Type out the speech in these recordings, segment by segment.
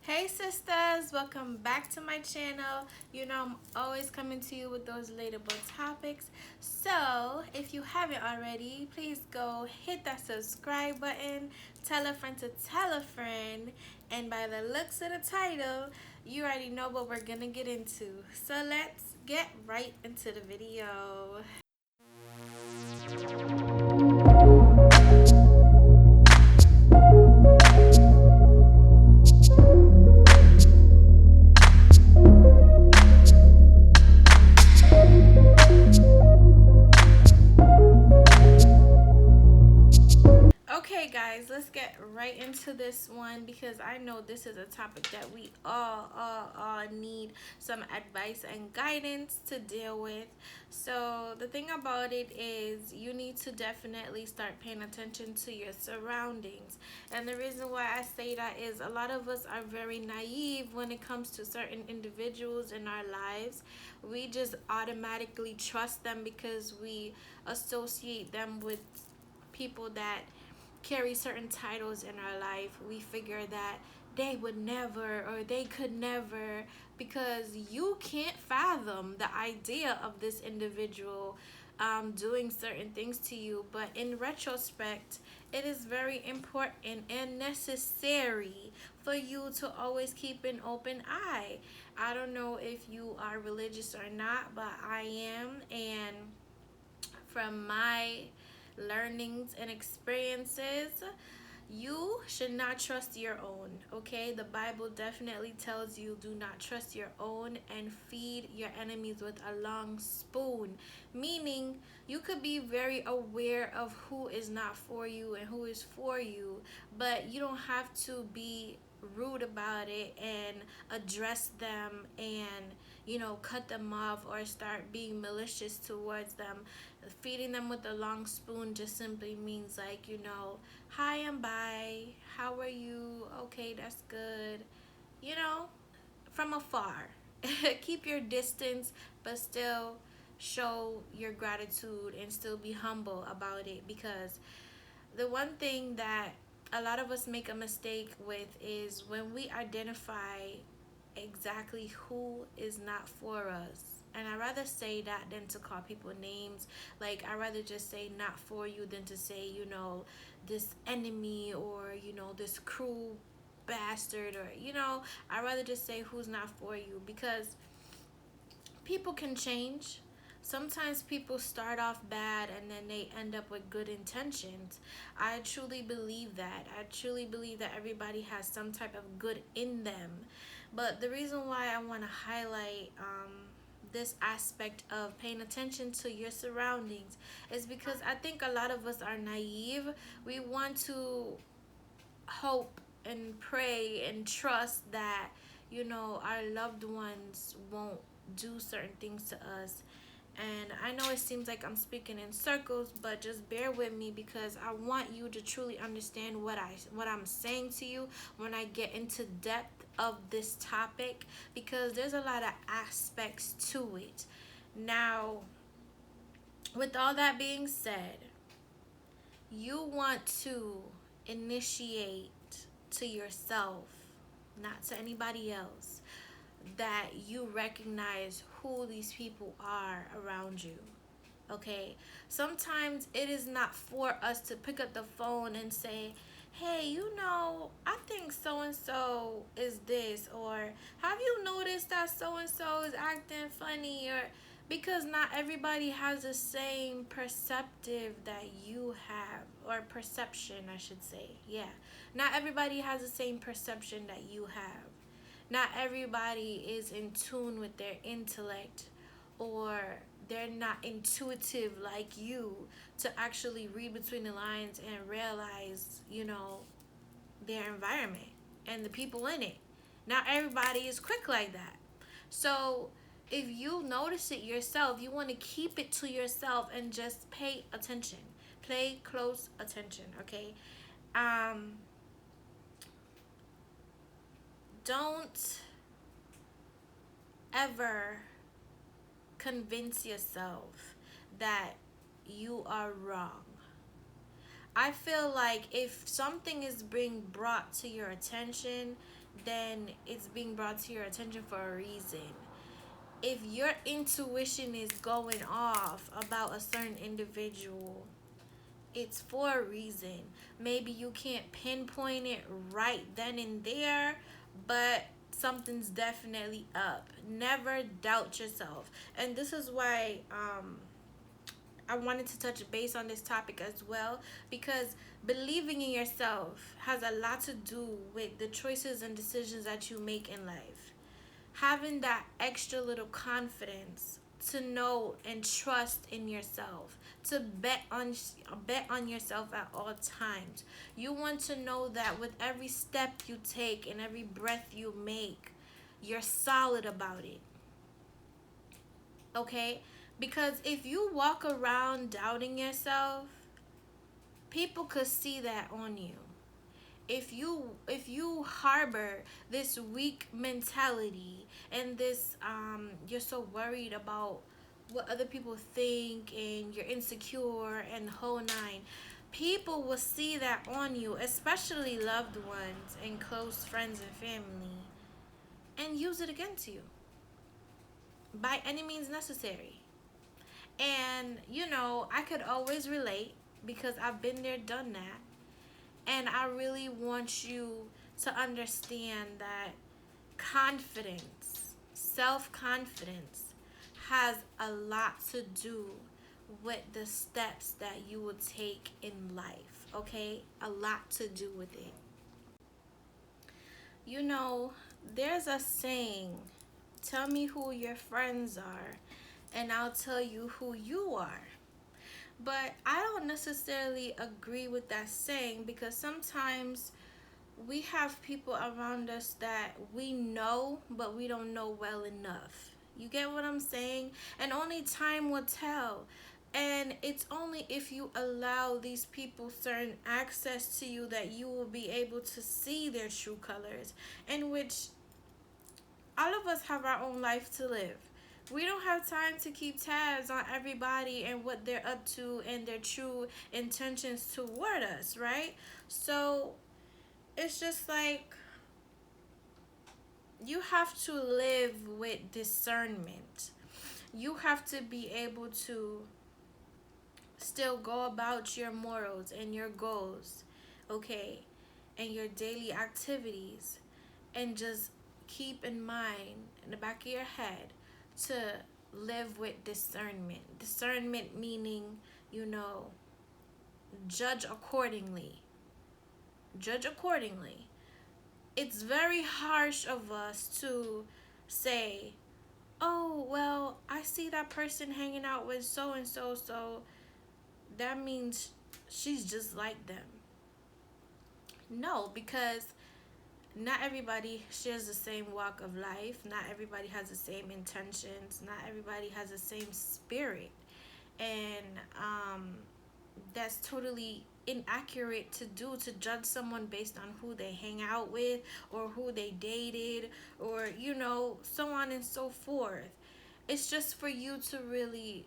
Hey sisters, welcome back to my channel. You know I'm always coming to you with those relatable topics. So if you haven't already, please go hit that subscribe button, tell a friend to tell a friend, and by the looks of the title, you already know what we're gonna get into. So let's get right into the video. Okay, guys, let's get right into this one because I know this is a topic that we all need some advice and guidance to deal with. So, the thing about it is, you need to definitely start paying attention to your surroundings. And the reason why I say that is a lot of us are very naive when it comes to certain individuals in our lives. We just automatically trust them because we associate them with people that carry certain titles in our life. We figure that they would never or they could never, because you can't fathom the idea of this individual doing certain things to you. But in retrospect, it is very important and necessary for you to always keep an open eye. I don't know if you are religious or not, but I am, and from my learnings and experiences, you should not trust your own. Okay, the Bible definitely tells you do not trust your own and feed your enemies with a long spoon, meaning you could be very aware of who is not for you and who is for you, but you don't have to be rude about it and address them and cut them off or start being malicious towards them. Feeding them with a long spoon just simply means, like, hi and bye, how are you, okay, that's good, you know from afar. Keep your distance, but still show your gratitude and still be humble about it, because the one thing that a lot of us make a mistake with is when we identify exactly who is not for us. And I rather say that than to call people names. Like, I rather just say not for you than to say, this enemy, or, this cruel bastard, or, I rather just say who's not for you, because people can change. Sometimes people start off bad and then they end up with good intentions. I truly believe that. I truly believe that everybody has some type of good in them. But the reason why I want to highlight this aspect of paying attention to your surroundings is because I think a lot of us are naive. We want to hope and pray and trust that our loved ones won't do certain things to us. And I know it seems like I'm speaking in circles, but just bear with me because I want you to truly understand what I'm saying to you when I get into depth of this topic, because there's a lot of aspects to it. Now, with all that being said, you want to initiate to yourself, not to anybody else, that you recognize who these people are around you. Okay, sometimes it is not for us to pick up the phone and say, hey, I think so and so is this, or have you noticed that so and so is acting funny, or because not everybody has the same perceptive that you have, or perception, I should say. Yeah, not everybody has the same perception that you have. Not everybody is in tune with their intellect, or they're not intuitive like you to actually read between the lines and realize, their environment and the people in it. Not everybody is quick like that. So if you notice it yourself, you want to keep it to yourself and just pay attention. Pay close attention, okay? Um, don't ever convince yourself that you are wrong. I feel like if something is being brought to your attention, then it's being brought to your attention for a reason. If your intuition is going off about a certain individual, it's for a reason. Maybe you can't pinpoint it right then and there, but something's definitely up. Never doubt yourself. And this is why I wanted to touch base on this topic as well, because believing in yourself has a lot to do with the choices and decisions that you make in life. Having that extra little confidence to know and trust in yourself, to bet on yourself at all times. You want to know that with every step you take and every breath you make, you're solid about it. Okay? Because if you walk around doubting yourself, people could see that on you. If you harbor this weak mentality and this you're so worried about what other people think and you're insecure and the whole nine, people will see that on you, especially loved ones and close friends and family, and use it against you by any means necessary. And I could always relate because I've been there, done that. And I really want you to understand that confidence, self confidence, has a lot to do with the steps that you will take in life, okay? A lot to do with it. You know, there's a saying, tell me who your friends are, and I'll tell you who you are. But I don't necessarily agree with that saying because sometimes we have people around us that we know, but we don't know well enough. You get what I'm saying? And only time will tell. And it's only if you allow these people certain access to you that you will be able to see their true colors, in which all of us have our own life to live. We don't have time to keep tabs on everybody and what they're up to and their true intentions toward us, right? So it's just like you have to live with discernment. You have to be able to still go about your morals and your goals, okay, and your daily activities, and just keep in mind in the back of your head to live with discernment. Discernment meaning, you know, judge accordingly. Judge accordingly. It's very harsh of us to say, oh, well, I see that person hanging out with so and so, so that means she's just like them. No, because not everybody shares the same walk of life. Not everybody has the same intentions. Not everybody has the same spirit. And that's totally inaccurate to do, to judge someone based on who they hang out with or who they dated, or so on and so forth. It's just for you to really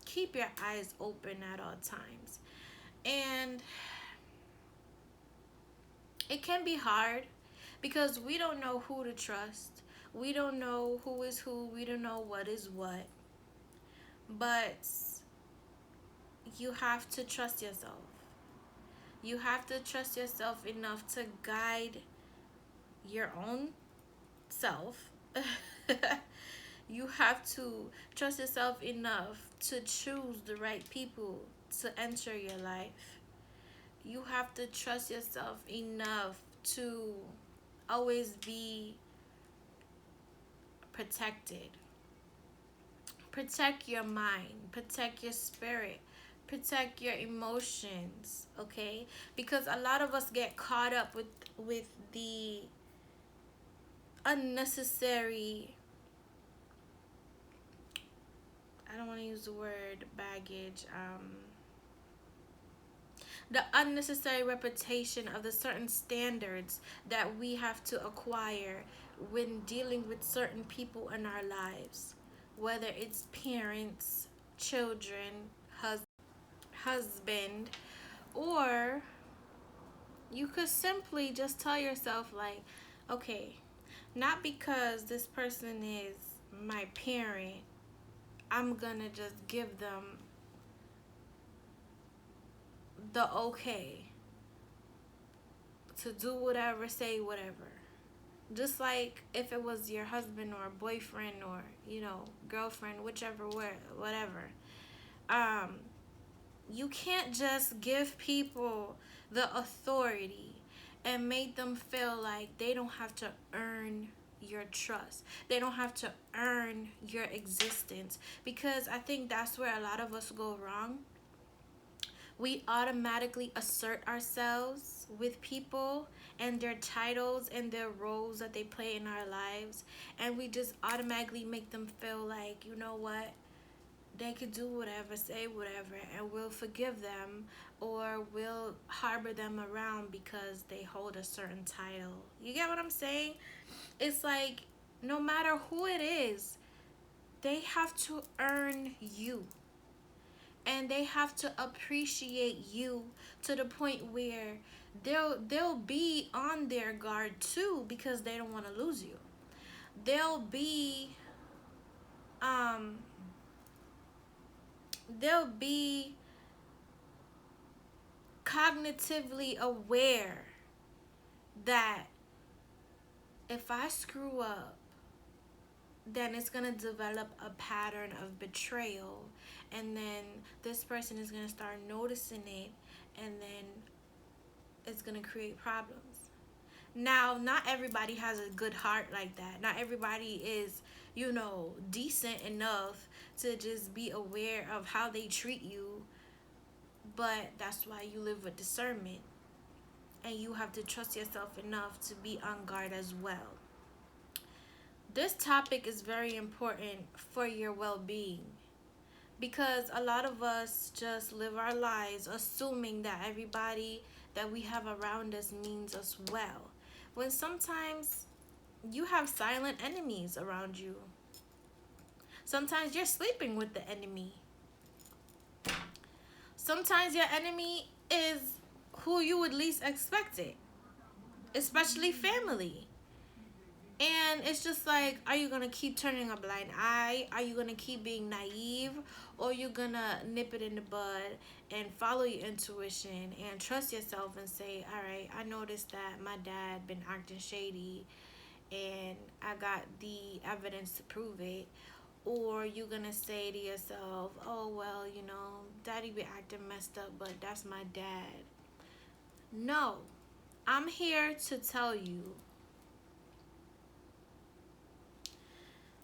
keep your eyes open at all times. And it can be hard because we don't know who to trust. We don't know who is who. We don't know what is what. But you have to trust yourself. You have to trust yourself enough to guide your own self. You have to trust yourself enough to choose the right people to enter your life. You have to trust yourself enough to always be protected. Protect your mind, protect your spirit, protect your emotions, okay? Because a lot of us get caught up with the unnecessary, I don't want to use the word baggage, the unnecessary repetition of the certain standards that we have to acquire when dealing with certain people in our lives, whether it's parents, children, husband, or you could simply just tell yourself, like, okay, not because this person is my parent, I'm gonna just give them the okay to do whatever, say whatever. Just like if it was your husband or boyfriend or, girlfriend, whichever, whatever. Um, you can't just give people the authority and make them feel like they don't have to earn your trust. They don't have to earn your existence, because I think that's where a lot of us go wrong. We automatically assert ourselves with people and their titles and their roles that they play in our lives, and we just automatically make them feel like, you know what, they could do whatever, say whatever, and we'll forgive them, or we'll harbor them around because they hold a certain title. You get what I'm saying? It's like, no matter who it is, they have to earn you, and they have to appreciate you to the point where they'll be on their guard too, because they don't want to lose you. They'll be um they'll be cognitively aware that if I screw up, then it's going to develop a pattern of betrayal, and then this person is going to start noticing it, and then it's going to create problems. Now, not everybody has a good heart like that. Not everybody is, decent enough to just be aware of how they treat you, but that's why you live with discernment, and you have to trust yourself enough to be on guard as well. This topic is very important for your well-being, because a lot of us just live our lives assuming that everybody that we have around us means us well, when sometimes you have silent enemies around you. Sometimes you're sleeping with the enemy. Sometimes your enemy is who you would least expect it, especially family. And it's just like, are you going to keep turning a blind eye? Are you going to keep being naive? Or you going to nip it in the bud and follow your intuition and trust yourself and say, all right, I noticed that my dad been acting shady and I got the evidence to prove it? Or you going to say to yourself, oh, well, daddy be acting messed up, but that's my dad. No, I'm here to tell you,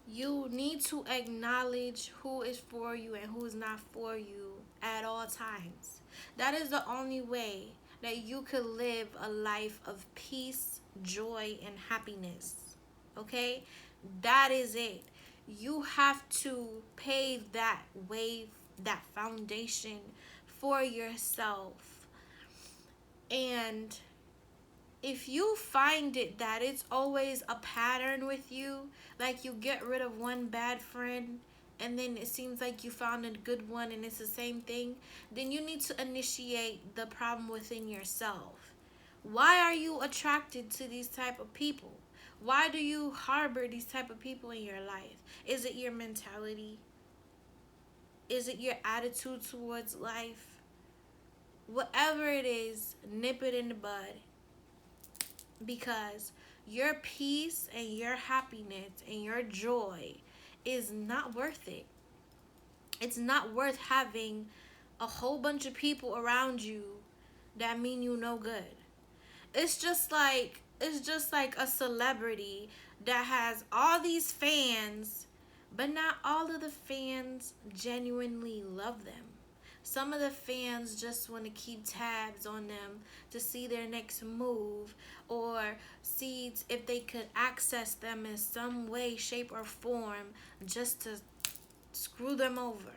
you need to acknowledge who is for you and who is not for you at all times. That is the only way that you could live a life of peace, joy, and happiness. Okay? That is it. You have to pave that way, that foundation for yourself. And if you find it that it's always a pattern with you, like you get rid of one bad friend and then it seems like you found a good one and it's the same thing, then you need to initiate the problem within yourself. Why are you attracted to these type of people? Why do you harbor these type of people in your life? Is it your mentality? Is it your attitude towards life? Whatever it is, nip it in the bud, because your peace and your happiness and your joy is not worth it. It's not worth having a whole bunch of people around you that mean you no good. It's just like a celebrity that has all these fans, but not all of the fans genuinely love them. Some of the fans just want to keep tabs on them to see their next move, or see if they could access them in some way, shape, or form, just to screw them over.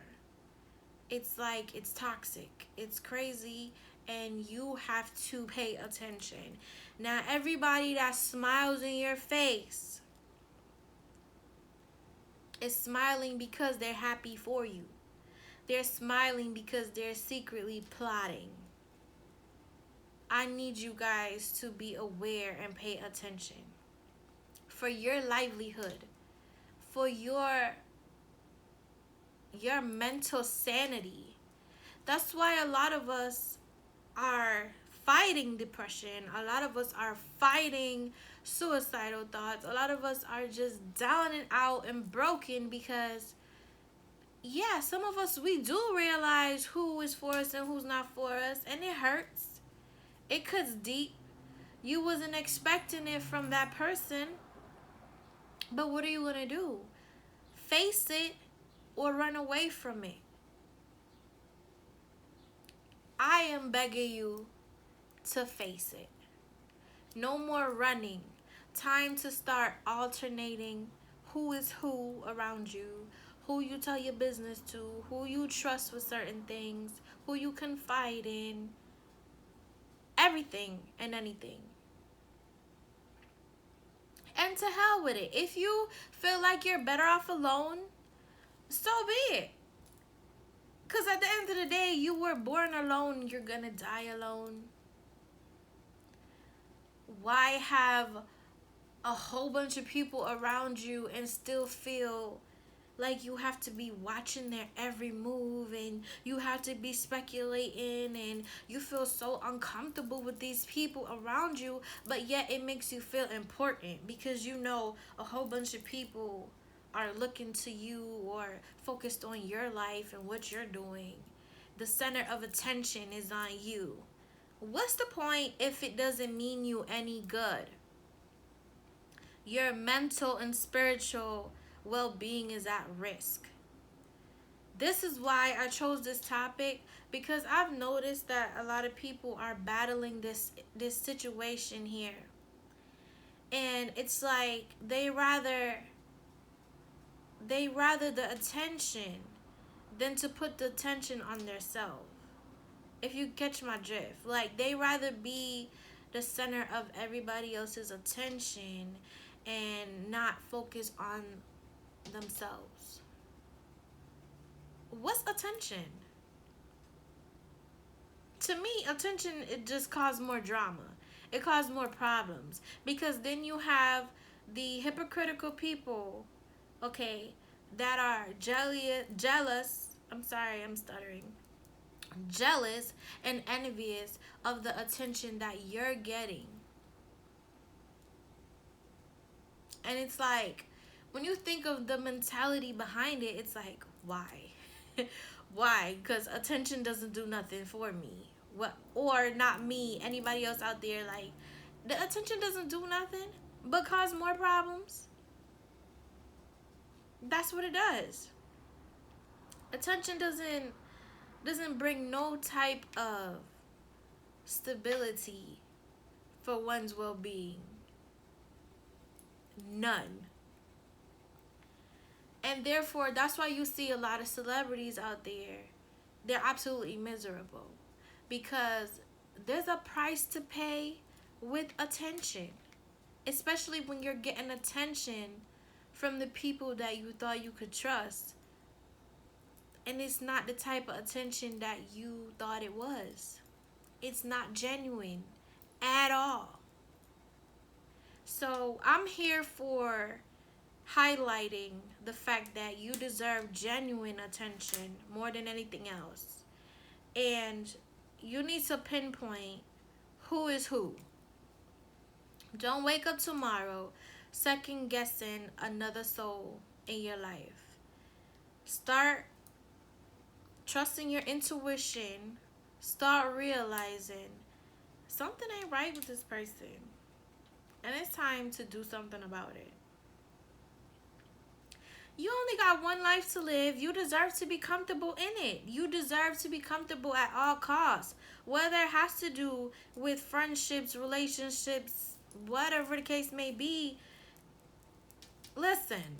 It's like, it's toxic. It's crazy, and you have to pay attention. Now, everybody that smiles in your face is smiling because they're happy for you. They're smiling because they're secretly plotting. I need you guys to be aware and pay attention. For your livelihood, for your mental sanity. That's why a lot of us are fighting depression. A lot of us are fighting suicidal thoughts. A lot of us are just down and out and broken because, yeah, some of us, we do realize who is for us and who's not for us, and it hurts. It cuts deep. You wasn't expecting it from that person, but what are you gonna do? Face it or run away from it? I am begging you to face it. No more running. Time to start alternating who is who around you, who you tell your business to, who you trust with certain things, who you confide in, everything and anything. And to hell with it. If you feel like you're better off alone, so be it. Because at the end of the day, you were born alone, you're gonna die alone. Why have a whole bunch of people around you and still feel like you have to be watching their every move and you have to be speculating and you feel so uncomfortable with these people around you, but yet it makes you feel important because you know a whole bunch of people are looking to you or focused on your life and what you're doing. The center of attention is on you. What's the point if it doesn't mean you any good? Your mental and spiritual well-being is at risk. This is why I chose this topic, because I've noticed that a lot of people are battling this situation here. And it's like they rather the attention than to put the attention on themselves. If you catch my drift, like they rather be the center of everybody else's attention and not focus on themselves. What's attention? To me, attention, it just caused more drama. It caused more problems because then you have the hypocritical people, okay, that are jealous. I'm sorry, I'm stuttering. Jealous and envious of the attention that you're getting. And it's like, when you think of the mentality behind it, it's like, why? Why? Because attention doesn't do nothing for me. What? Or not me, anybody else out there, like, the attention doesn't do nothing but cause more problems. That's what it does. Attention doesn't bring no type of stability for one's well-being. None. And therefore, that's why you see a lot of celebrities out there. They're absolutely miserable because there's a price to pay with attention, especially when you're getting attention from the people that you thought you could trust, and it's not the type of attention that you thought it was. It's not genuine at all. So I'm here for highlighting the fact that you deserve genuine attention more than anything else. And you need to pinpoint who is who. Don't wake up tomorrow second guessing another soul in your life. Start trusting your intuition. Start realizing something ain't right with this person. And it's time to do something about it. You only got one life to live. You deserve to be comfortable in it. You deserve to be comfortable at all costs. Whether it has to do with friendships, relationships, whatever the case may be. Listen,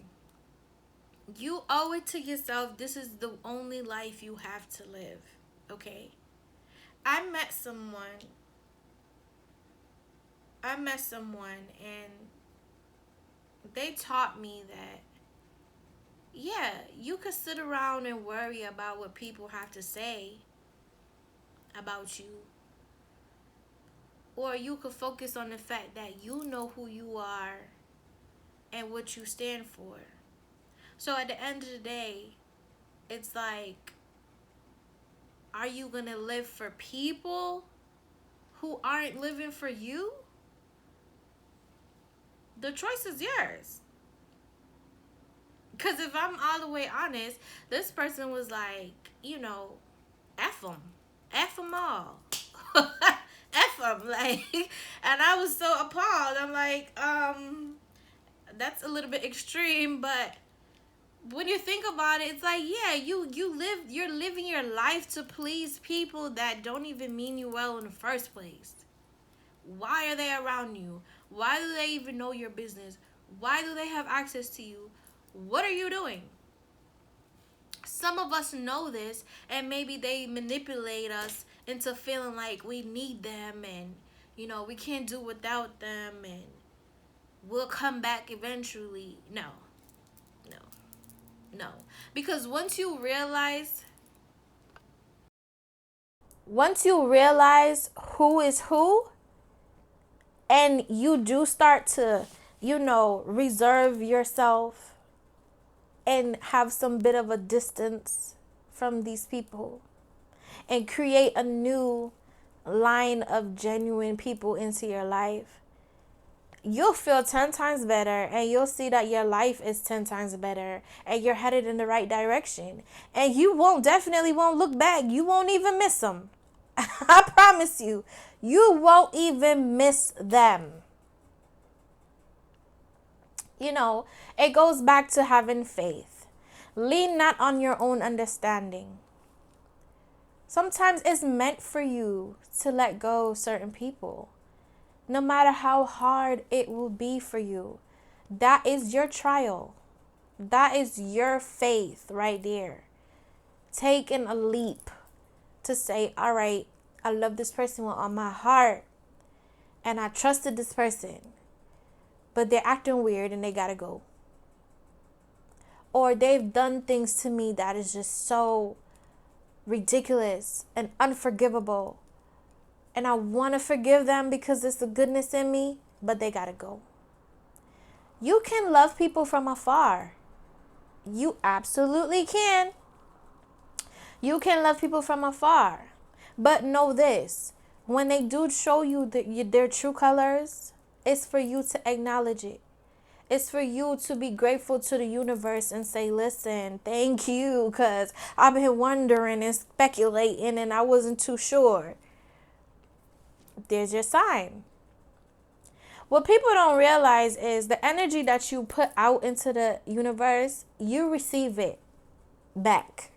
you owe it to yourself. This is the only life you have to live. Okay? I met someone and they taught me that Yeah, you could sit around and worry about what people have to say about you, or you could focus on the fact that you know who you are and what you stand for. So at the end of the day, it's like, are you gonna live for people who aren't living for you? The choice is yours. Because if I'm all the way honest, this person was like, F them. F them all. F them. Like, and I was so appalled. I'm like, that's a little bit extreme, but when you think about it, it's like, yeah, you're living your life to please people that don't even mean you well in the first place. Why are they around you? Why do they even know your business? Why do they have access to you? What are you doing? Some of us know this, and maybe they manipulate us into feeling like we need them, and we can't do without them, and we'll come back eventually. No, no, no. Because once you realize who is who, and you do start to, reserve yourself and have some bit of a distance from these people and create a new line of genuine people into your life, you'll feel 10 times better, and you'll see that your life is 10 times better and you're headed in the right direction. And you definitely won't look back. You won't even miss them. I promise you, you won't even miss them. It goes back to having faith. Lean not on your own understanding. Sometimes it's meant for you to let go of certain people, no matter how hard it will be for you. That is your trial. That is your faith right there. Taking a leap to say, all right, I love this person with all my heart, and I trusted this person, but they're acting weird and they gotta go. Or they've done things to me that is just so ridiculous and unforgivable. And I want to forgive them because it's the goodness in me, but they gotta go. You can love people from afar. You absolutely can. You can love people from afar. But know this, when they do show you their true colors, it's for you to acknowledge it. It's for you to be grateful to the universe and say, listen, thank you, because I've been wondering and speculating and I wasn't too sure. There's your sign. What people don't realize is the energy that you put out into the universe, you receive it back.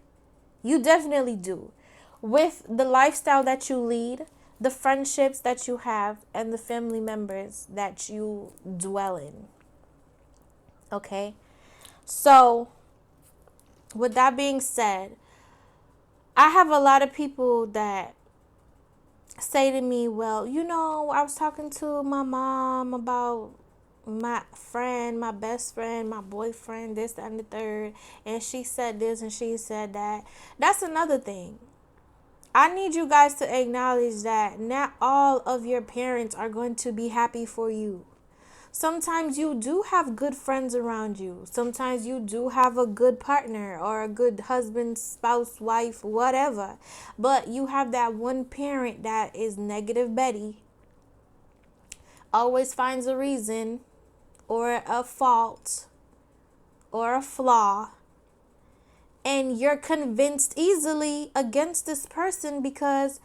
You definitely do. With the lifestyle that you lead, the friendships that you have, and the family members that you dwell in. Okay? So, with that being said, I have a lot of people that say to me, well, I was talking to my mom about my friend, my best friend, my boyfriend, this, that, and the third, and she said this and she said that. That's another thing. I need you guys to acknowledge that not all of your parents are going to be happy for you. Sometimes you do have good friends around you. Sometimes you do have a good partner or a good husband, spouse, wife, whatever. But you have that one parent that is negative Betty, always finds a reason or a fault or a flaw. And you're convinced easily against this person because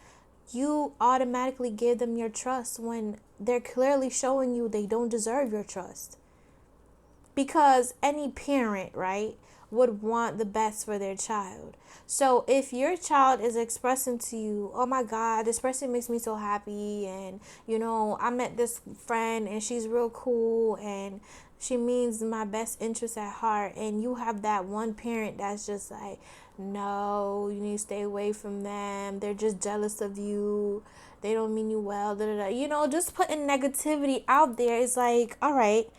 you automatically give them your trust when they're clearly showing you they don't deserve your trust. Because any parent, right, would want the best for their child. So if your child is expressing to you, oh my God, this person makes me so happy, and I met this friend and she's real cool and she means my best interest at heart, and you have that one parent that's just like, no, you need to stay away from them, they're just jealous of you, they don't mean you well, da, da, da. Just putting negativity out there is like, all right,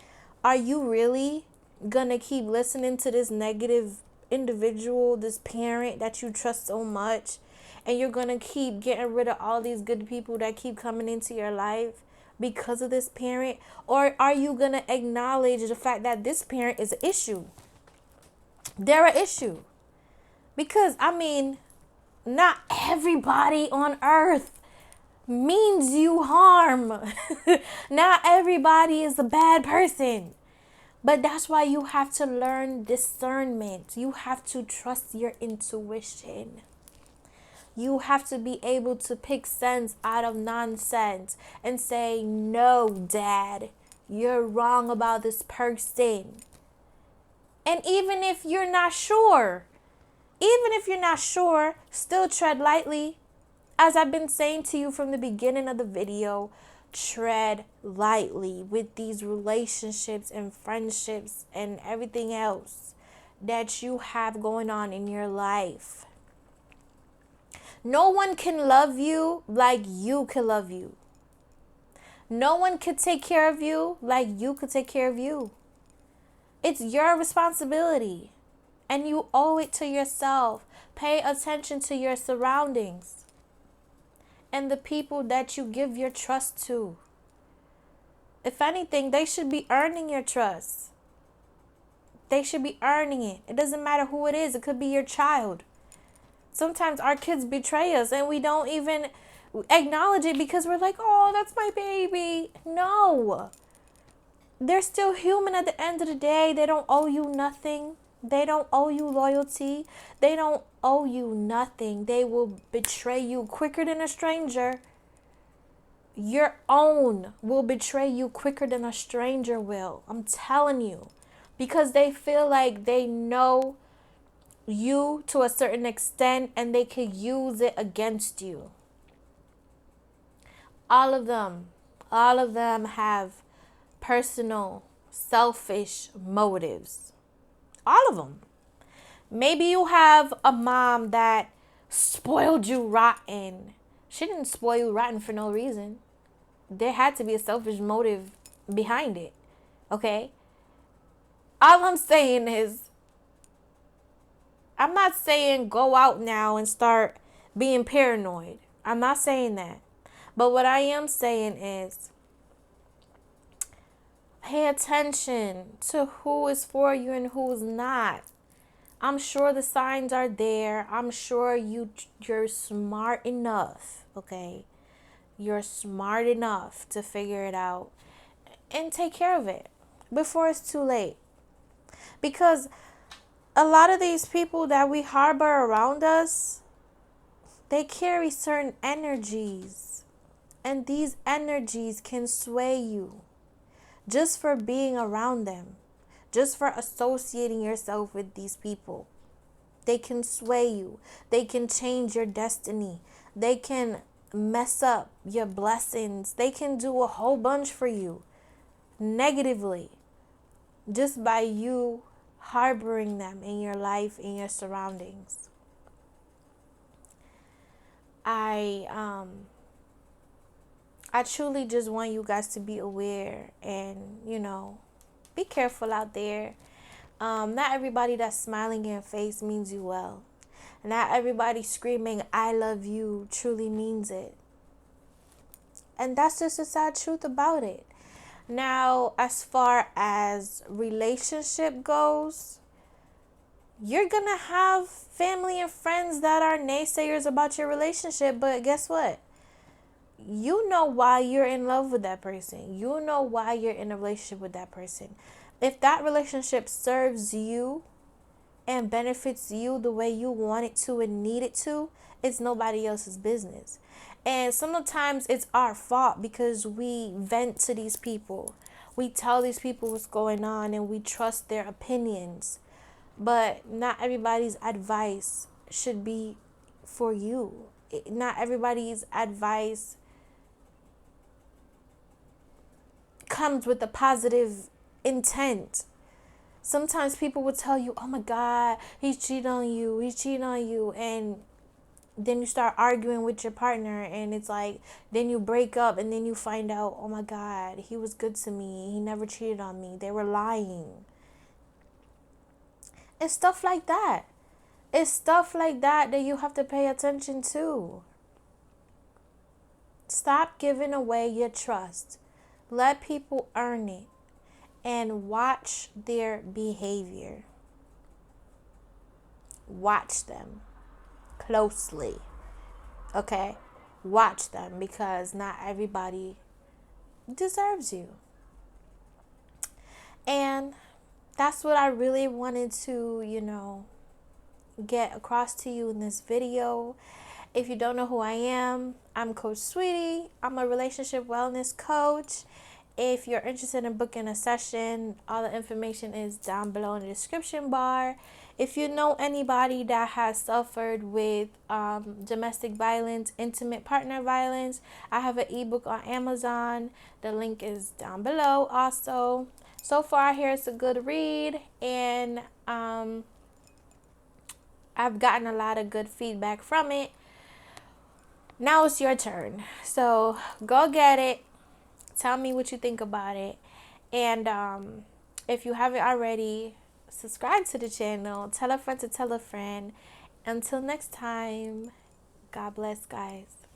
are you really gonna keep listening to this negative individual, this parent that you trust so much, and you're gonna keep getting rid of all these good people that keep coming into your life because of this parent? Or are you gonna acknowledge the fact that this parent is an issue? They're an issue. Because, I mean, not everybody on earth means you harm. Not everybody is a bad person. But that's why you have to learn discernment. You have to trust your intuition. You have to be able to pick sense out of nonsense and say, no, Dad, you're wrong about this person. And even if you're not sure, still tread lightly. As I've been saying to you from the beginning of the video, tread lightly with these relationships and friendships and everything else that you have going on in your life. No one can love you like you can love you. No one could take care of you like you could take care of you. It's your responsibility, and you owe it to yourself. Pay attention to your surroundings and the people that you give your trust to. If anything, they should be earning your trust. They should be earning it. It doesn't matter who it is. It could be your child. Sometimes our kids betray us and we don't even acknowledge it because we're like, oh, that's my baby. No. They're still human at the end of the day. They don't owe you nothing. They don't owe you loyalty. They don't owe you nothing. They will betray you quicker than a stranger. Your own will betray you quicker than a stranger will. I'm telling you. Because they feel like they know you to a certain extent and they could use it against you. All of them have personal, selfish motives. All of them. Maybe you have a mom that spoiled you rotten. She didn't spoil you rotten for no reason. There had to be a selfish motive behind it. Okay? All I'm saying is, I'm not saying go out now and start being paranoid. I'm not saying that. But what I am saying is, pay attention to who is for you and who's not. I'm sure the signs are there. I'm sure you're smart enough, okay? You're smart enough to figure it out and take care of it before it's too late. Because a lot of these people that we harbor around us, they carry certain energies. And these energies can sway you just for being around them, just for associating yourself with these people. They can sway you. They can change your destiny. They can mess up your blessings. They can do a whole bunch for you negatively just by you harboring them in your life, in your surroundings. I truly just want you guys to be aware and, be careful out there. Not everybody that's smiling in your face means you well. Not everybody screaming, I love you, truly means it. And that's just the sad truth about it. Now, as far as relationship goes, you're going to have family and friends that are naysayers about your relationship. But guess what? You know why you're in love with that person. You know why you're in a relationship with that person. If that relationship serves you and benefits you the way you want it to and need it to, it's nobody else's business. And sometimes it's our fault because we vent to these people. We tell these people what's going on and we trust their opinions. But not everybody's advice should be for you. Not everybody's advice comes with a positive intent. Sometimes people will tell you, oh my God, he's cheating on you. And then you start arguing with your partner and it's like, then you break up and then you find out, oh my God, he was good to me. He never cheated on me. They were lying. It's stuff like that. It's stuff like that that you have to pay attention to. Stop giving away your trust. Let people earn it and watch their behavior. Watch them closely. Okay? Watch them, because not everybody deserves you. And that's what I really wanted to, get across to you in this video. If you don't know who I am, I'm Coach Sweetie. I'm a relationship wellness coach. If you're interested in booking a session, all the information is down below in the description bar. If you know anybody that has suffered with domestic violence, intimate partner violence, I have an ebook on Amazon. The link is down below also. So far, here it's a good read, and I've gotten a lot of good feedback from it. Now it's your turn. So go get it. Tell me what you think about it. And if you haven't already, subscribe to the channel. Tell a friend to tell a friend. Until next time, God bless, guys.